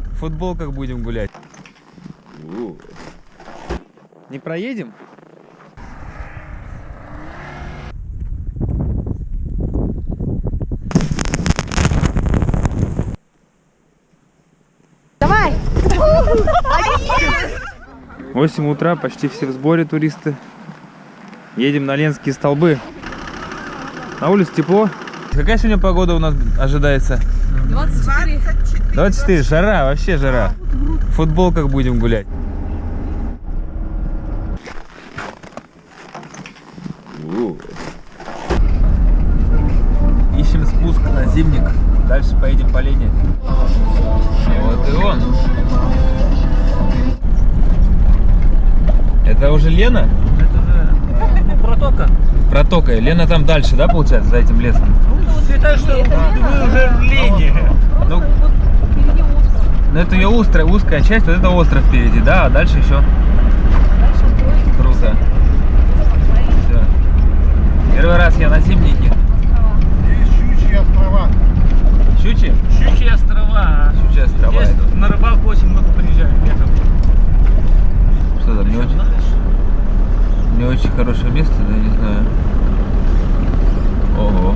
В футболках будем гулять. Не проедем? Давай! 8 утра, почти все в сборе туристы. Едем на Ленские столбы. На улице тепло. Какая сегодня погода у нас ожидается? 24. 24, жара, вообще жара. В футболках будем гулять. Ищем спуск на Зимник. Дальше поедем по Лене. Вот и он. Это уже Лена? Это Протока. Протока. Лена там дальше, да, получается, за этим лесом? Считай, что вы уже в Лене. Ну, это ее узкая часть, вот это остров впереди, да, а дальше еще круто. Все. Первый раз я на Зимнике. Есть Щучьи острова. Щучьи? Щучьи острова. Щучьи острова. Здесь на рыбалку очень много приезжают летом. Что там, не очень хорошее место, да, не знаю. Ого.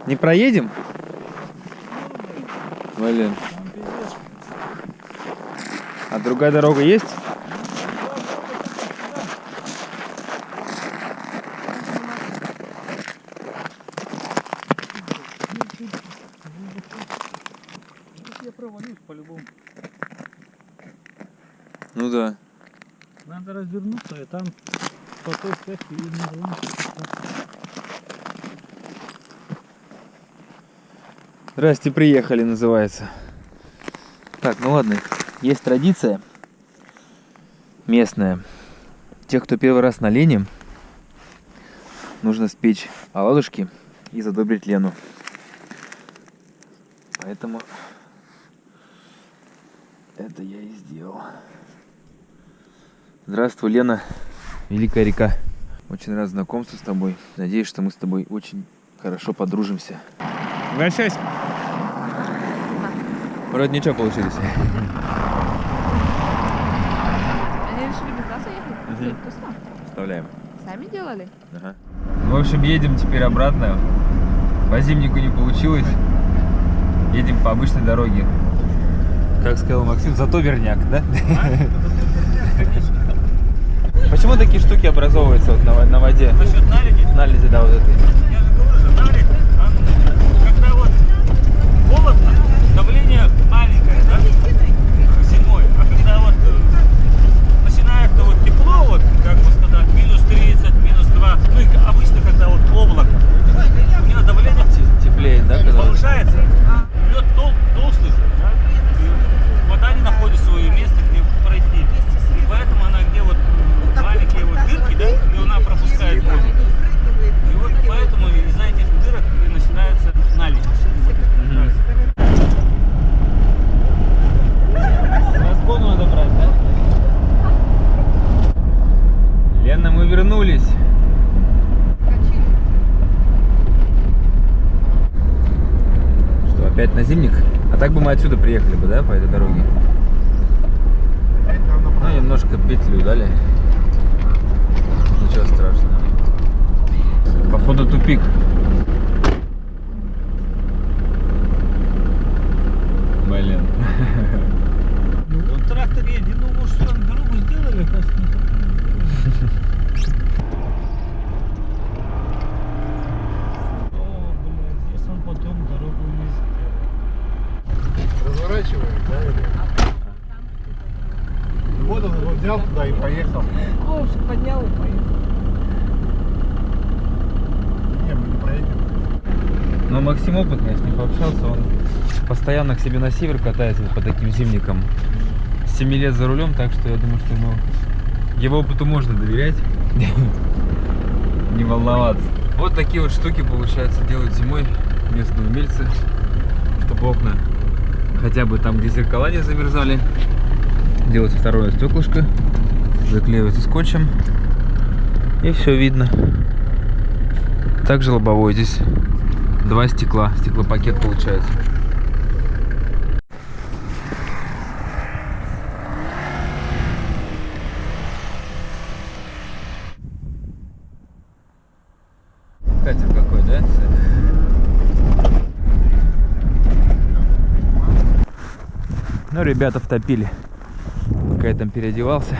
Не проедем? Блин. А другая дорога есть? Я провалюсь по-любому. Ну да. Надо развернуться, и там по той части и не. Здрасте, приехали, называется. Так, ну ладно. Есть традиция местная. Тех, кто первый раз на Лене, нужно спечь оладушки и задобрить Лену. Поэтому это я и сделал. Здравствуй, Лена, Великая река. Очень рад знакомству с тобой. Надеюсь, что мы с тобой очень хорошо подружимся. Обращайся. Вроде ничего получились. Они решили без нас уехать? Вкусно. Вставляем. Сами делали? Ага. В общем, едем теперь обратно. По Зимнику не получилось. Едем по обычной дороге. Как сказал Максим, зато верняк, да? Почему такие штуки образовываются вот на воде? За счет наледи? Наледи, да, вот этой. Я же говорю, что наледь, когда вот холодно, давление маленькое, да, зимой, а когда вот начинает вот тепло, вот, как бы сказать, минус 30, минус 2, ну и обычно, когда вот облако, у него давление Теплеет, да? Когда... повышается, лед толстый же, да, и вода не находит свое место, где пройти, и поэтому она где вот маленькие вот дырки, да, и она пропускает воду. И вот поэтому из-за этих дырок и начинается наледь. Разгон надо брать, да? Лена, мы вернулись. Что, опять на Зимник? А так бы мы отсюда приехали бы, да, по этой дороге? Ну, немножко петлю дали. Ничего страшного. Походу тупик. Блин. Вот трактор едет, ну может что, дорогу сделали, кажется, О, блядь, здесь он потом дорогу не сделал. Разворачиваем, да? Или? Вот он его взял туда и поехал. Ковш поднял и поехал. Не, мы не проедем. Но Максим опытный, я с ним пообщался, он постоянно к себе на север катается по таким зимникам. 7 лет за рулем, так что я думаю, что его опыту можно доверять. Не волноваться. Вот такие вот штуки, получается, делают зимой местные умельцы, чтобы окна хотя бы там, где зеркала не замерзали. Делается второе стеклышко, заклеивается скотчем, и все видно. Также лобовой здесь 2 стекла, стеклопакет получается. Ну, ребята втопили, пока я там переодевался.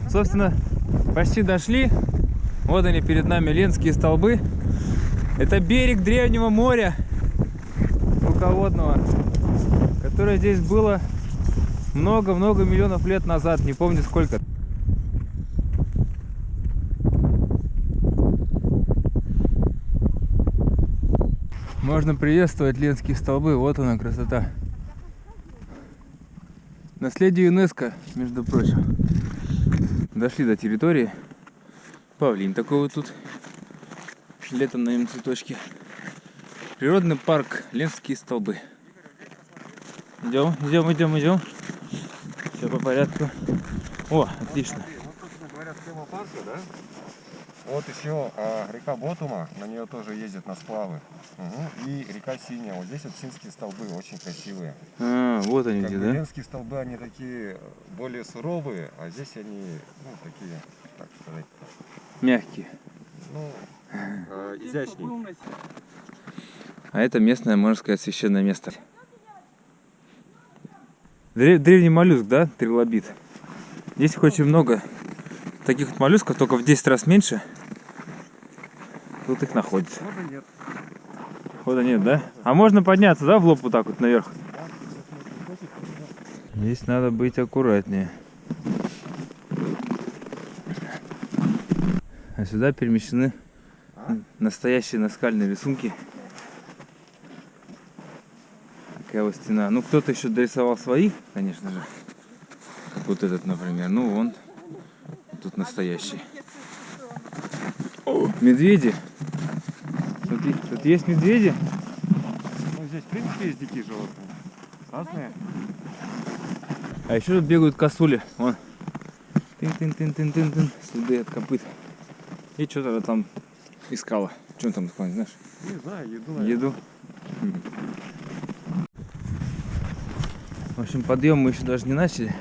Собственно, почти дошли. Вот они перед нами, Ленские столбы. Это берег древнего моря мелководного, которое здесь было много-много миллионов лет назад, не помню сколько. Можно приветствовать Ленские столбы, вот она красота. Наследие ЮНЕСКО, между прочим. Дошли до территории. Павлин такой вот тут. Летом на нем цветочки. Природный парк Ленские столбы. Идем, идем, идем, идем. Все по порядку. О, отлично. Вот, собственно говоря, схема парка, да? Вот еще река Ботума, на нее тоже ездят на сплавы. И река Синяя. Вот здесь вот Синские столбы, очень красивые. А, вот они где, да? Ленские столбы, они такие более суровые, а здесь они, ну, такие, так сказать, Мягкие. ну, изящнее. А это местное, можно сказать, священное место. Древний моллюск, да? Трилобит. Здесь их очень много таких вот моллюсков, только в 10 раз меньше. Тут их находится. Хода нет. Хода нет, да? А можно подняться, да, в лоб вот так вот наверх? Здесь надо быть аккуратнее. А сюда перемещены настоящие наскальные рисунки. Такая вот стена. Ну, кто-то еще дорисовал свои, конечно же. Как вот этот, например. Ну, вон. Тут настоящий. О, медведи. Тут есть медведи. Ну, здесь, в принципе, есть дикие животные. Разные. А еще тут бегают косули. Вон. Тын-тын-тын-тын-тын-тын. Следы от копыт. И что-то там искала. Что там такое, знаешь? Не знаю, еду, наверное. Еду. В общем, подъем мы еще даже не начали.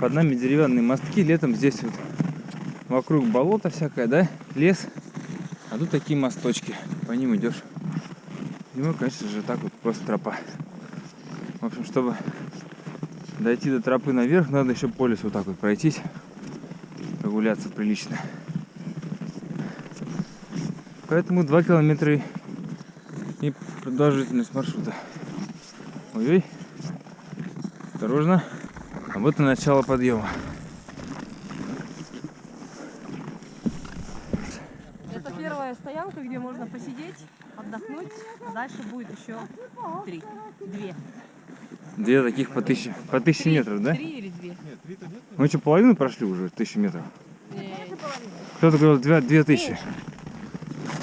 Под нами деревянные мостки. Летом здесь вот вокруг болото всякое, да? Лес. А тут такие мосточки. По ним идешь. Зимой, конечно же, так вот просто тропа. В общем, чтобы дойти до тропы наверх, надо еще по лесу вот так вот пройтись. Прогуляться прилично. Поэтому 2 километра и продолжительность маршрута. Ой-ой. Осторожно. А вот и начало подъема. Это первая стоянка, где можно посидеть, отдохнуть, а дальше будет еще 3. 2. 2 таких по 1000 метров, да? 3 или 2? Мы что, половину прошли уже, 1000 метров? Не, Кто-то говорил 2000.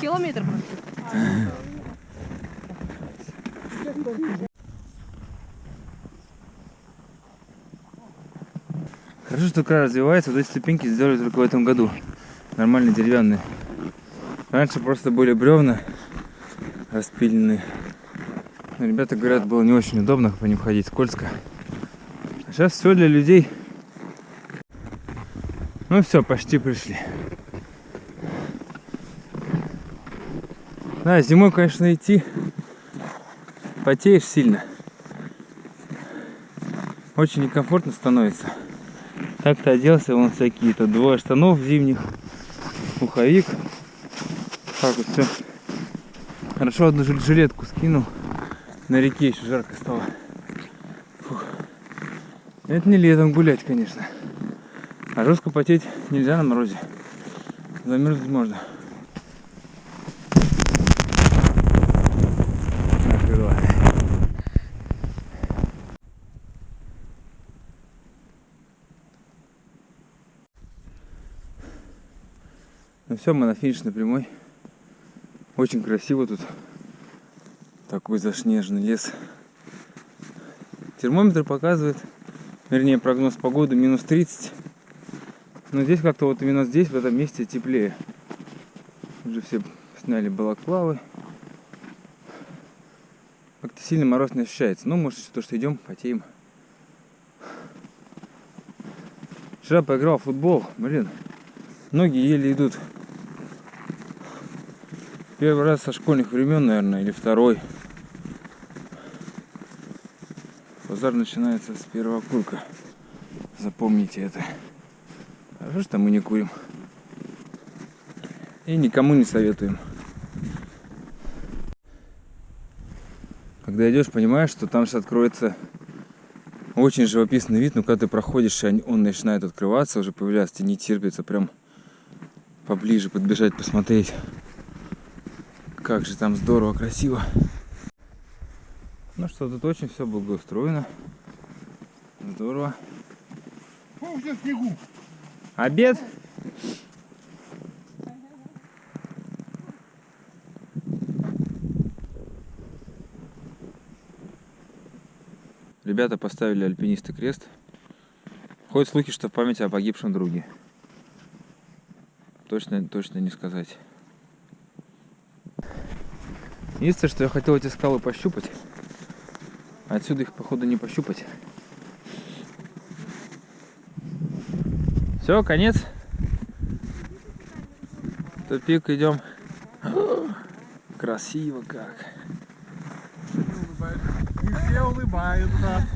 километр прошли. Хорошо, что край развивается. Вот эти ступеньки сделали только в этом году. Нормальные деревянные. Раньше просто были бревна распиленные. Но ребята говорят, было не очень удобно по ним ходить, скользко. А сейчас все для людей. Ну все, почти пришли. Да, зимой, конечно, идти потеешь сильно. Очень некомфортно становится. Так-то оделся, вон всякие-то 2 штанов зимних, пуховик. Так вот все. Хорошо, одну жилетку скинул. На реке еще жарко стало. Фух. Это не летом гулять, конечно. А жестко потеть нельзя на морозе. Замерзнуть можно. Ну все, мы на финишной прямой. Очень красиво тут. Такой заснеженный лес. Термометр показывает Вернее, прогноз погоды минус 30. Но здесь как-то вот именно здесь, в этом месте, теплее. Уже все сняли балаклавы. Как-то сильно мороз не ощущается. Ну, может, то, что идем, потеем. Вчера поиграл в футбол. Блин, ноги еле идут. Первый раз со школьных времен, наверное, или второй. Базар начинается с первого окурка. Запомните это. Хорошо, что мы не курим. И никому не советуем. Когда идешь, понимаешь, что там сейчас откроется очень живописный вид. Но когда ты проходишь, он начинает открываться, уже появляется, тебе не терпится прям поближе подбежать, посмотреть. Как же там здорово, красиво. Ну что, тут очень все благоустроено. Здорово. О, где снегу? Обед? Ребята поставили альпинисты крест. Ходят слухи, что в память о погибшем друге. Точно не сказать. Единственное, что я хотел эти скалы пощупать. Отсюда их, походу, не пощупать. Все, конец. Тупик, идем. Красиво как. И все улыбаются.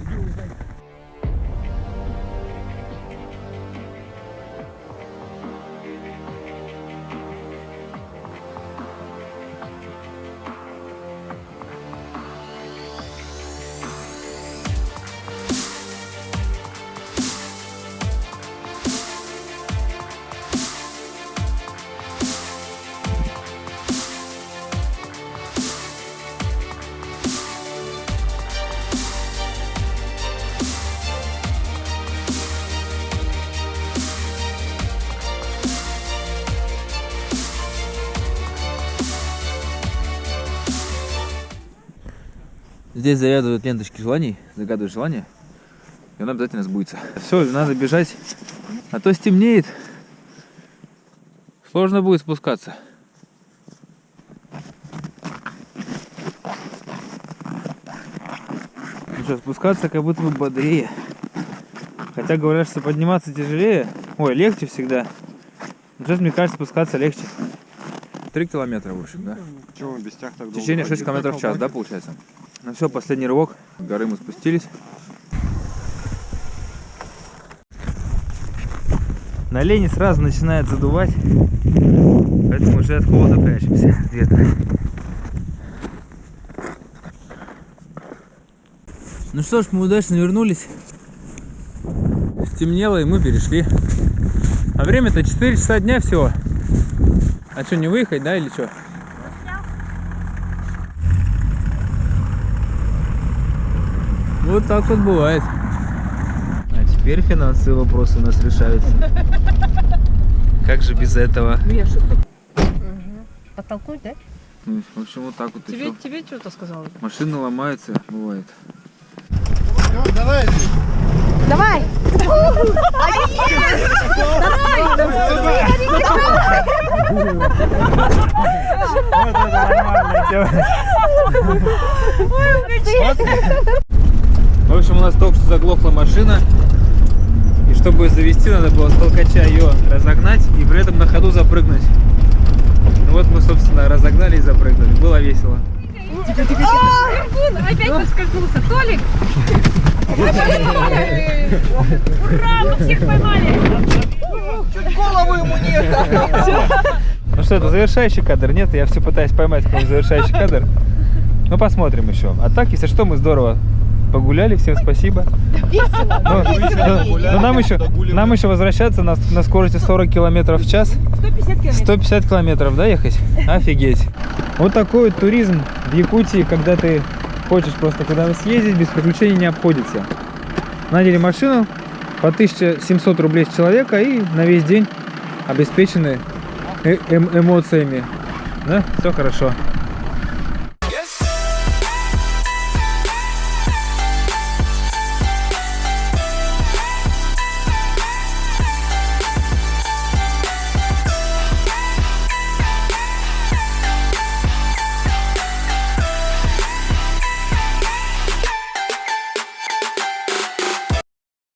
Здесь завязывают ленточки желаний, загадывают желание, и оно обязательно сбудется. Все, надо бежать, а то стемнеет. Сложно будет спускаться. Ну что, спускаться как будто бы бодрее. Хотя говорят, что подниматься тяжелее, легче всегда. Но сейчас, мне кажется, спускаться легче. 3 километра, в общем, да? Чего мы без тяг так долго? Течение 6 километров в час, да, получается? Ну все, последний рывок. С горы мы спустились. На лени сразу начинает задувать. Поэтому уже от холода прячемся от ветра. Ну что ж, мы удачно вернулись. Стемнело, и мы перешли. А время-то 4 часа дня всего. А что, не выехать, да, или что? Вот так вот бывает. А теперь финансовые вопросы у нас решаются. Как же без этого? Подтолкнуть, да? Ну, в общем, вот так вот. Тебе что-то сказала? Машины ломаются, бывает. Все, давай. Давай! В общем, у нас только что заглохла машина. И чтобы ее завести, надо было с толкача ее разогнать и при этом на ходу запрыгнуть. Ну вот мы, собственно, разогнали и запрыгнули. Было весело. Опять поскользнулся. Толик! Ура, мы всех поймали! Чуть голову ему не. Ну что, это завершающий кадр? Нет, я все пытаюсь поймать какой-нибудь завершающий кадр. Ну посмотрим еще. А так, если что, мы здорово погуляли, всем спасибо. Но нам еще возвращаться на скорости 40 километров в час. 150 километров. 150 километров, да, ехать? Офигеть. Вот такой вот туризм в Якутии, когда ты хочешь просто куда-то съездить, без приключений не обходится. Наняли машину по 1700 рублей с человека и на весь день обеспечены эмоциями. Да? Все хорошо.